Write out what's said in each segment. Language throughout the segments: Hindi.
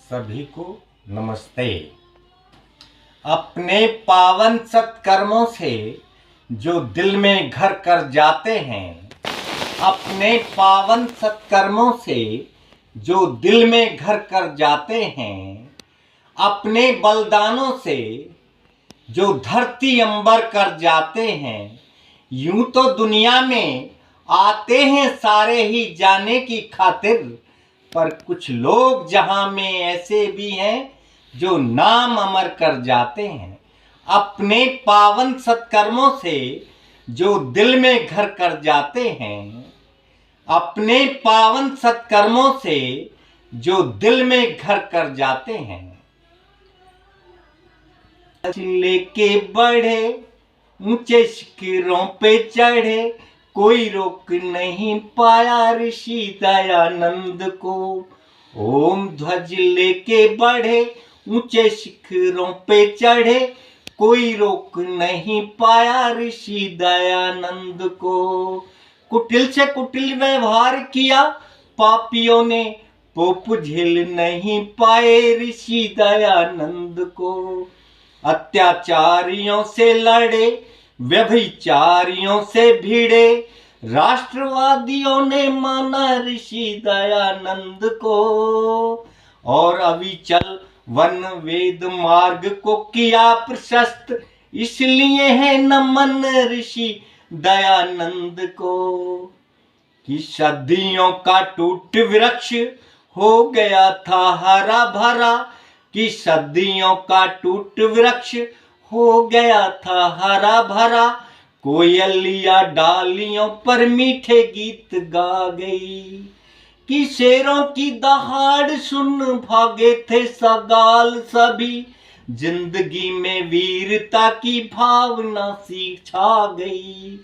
सभी को नमस्ते। अपने पावन सत्कर्मों से जो दिल में घर कर जाते हैं, अपने पावन सत्कर्मों से जो दिल में घर कर जाते हैं, अपने बलिदानों से जो धरती अंबर कर जाते हैं, यूं तो दुनिया में आते हैं सारे ही जाने की खातिर, पर कुछ लोग जहां में ऐसे भी हैं जो नाम अमर कर जाते हैं। अपने पावन सत्कर्मों से जो दिल में घर कर जाते हैं, अपने पावन सत्कर्मों से जो दिल में घर कर जाते हैं। लेके बढ़े ऊंचे शिखरों पे चढ़े, कोई रोक नहीं पाया ऋषि दयानंद को। ओम ध्वज लेके बढ़े ऊंचे शिखरों पे चढ़े, कोई रोक नहीं पाया ऋषि दयानंद को। कुटिल से कुटिल व्यवहार किया पापियों ने, पोप झेल नहीं पाए ऋषि दयानंद को। अत्याचारियों से लड़े, व्यभिचारियों से भिड़े, राष्ट्रवादियों ने माना ऋषि दयानंद को। और अविचल वन वेद मार्ग को किया प्रशस्त, इसलिए है नमन ऋषि दयानंद को। कि सदियों का टूट वृक्ष हो गया था हरा भरा, कि सदियों का टूट वृक्ष हो गया था हरा भरा। कोयलिया डालियों पर मीठे गीत गा गई, कि शेरों की दहाड़ सुन भागे थे सगाल सभी। जिंदगी में वीरता की भावना सी छा गई।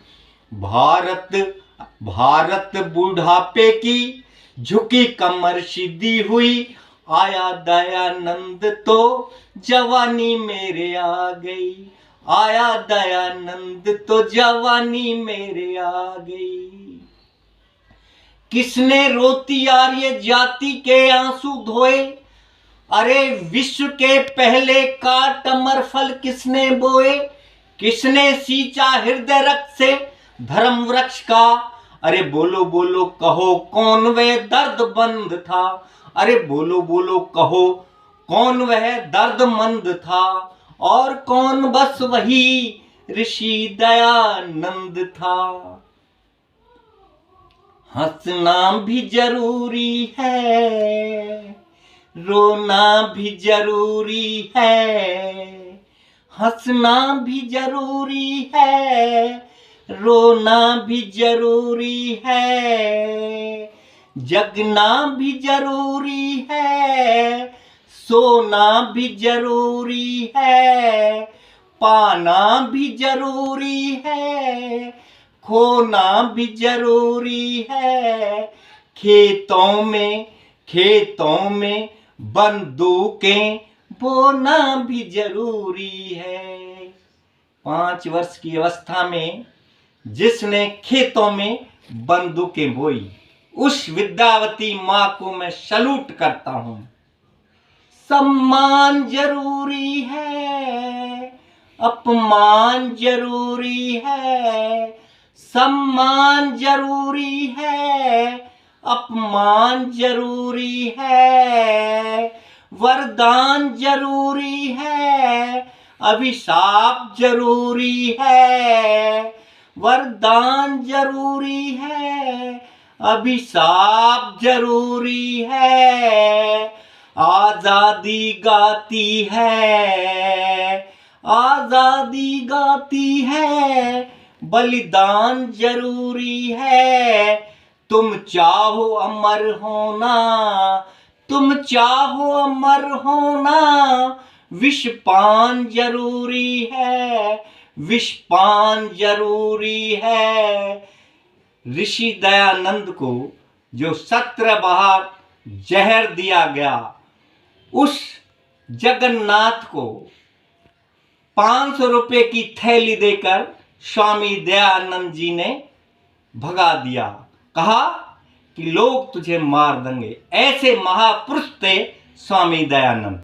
भारत बुढ़ापे की झुकी कमर सीधी हुई, आया दयानंद तो जवानी मेरे आ गई। आया दयानंद तो जवानी मेरे आ गई। किसने रोती आर्य जाति के आंसू धोए, अरे विश्व के पहले काट अमर फल किसने बोए। किसने सींचा हृदय रक्त से धर्म वृक्ष का, अरे बोलो बोलो कहो कौन वह दर्द बंद था। अरे बोलो बोलो कहो कौन वह दर्दमंद था, और कौन बस वही ऋषि दयानंद था। हंसना भी जरूरी है, रोना भी जरूरी है। हंसना भी जरूरी है, रोना भी जरूरी है। जगना भी जरूरी है, सोना भी जरूरी है। पाना भी जरूरी है, खोना भी जरूरी है। खेतों में बंदूकें बोना भी जरूरी है। 5 वर्ष की अवस्था में जिसने खेतों में बंदूकें बोई, उस विद्यावती माँ को मैं सैल्यूट करता हूं। सम्मान जरूरी है, अपमान जरूरी है। सम्मान जरूरी है, अपमान जरूरी है। वरदान जरूरी है, अभिशाप जरूरी है। वरदान जरूरी है, अभिशाप जरूरी है। आजादी गाती है, आजादी गाती है। बलिदान जरूरी है। तुम चाहो अमर होना, तुम चाहो अमर होना। विषपान जरूरी है, विषपान जरूरी है। ऋषि दयानंद को जो 17 बार जहर दिया गया, उस जगन्नाथ को 500 रुपए की थैली देकर स्वामी दयानंद जी ने भगा दिया। कहा कि लोग तुझे मार देंगे। ऐसे महापुरुष थे स्वामी दयानंद।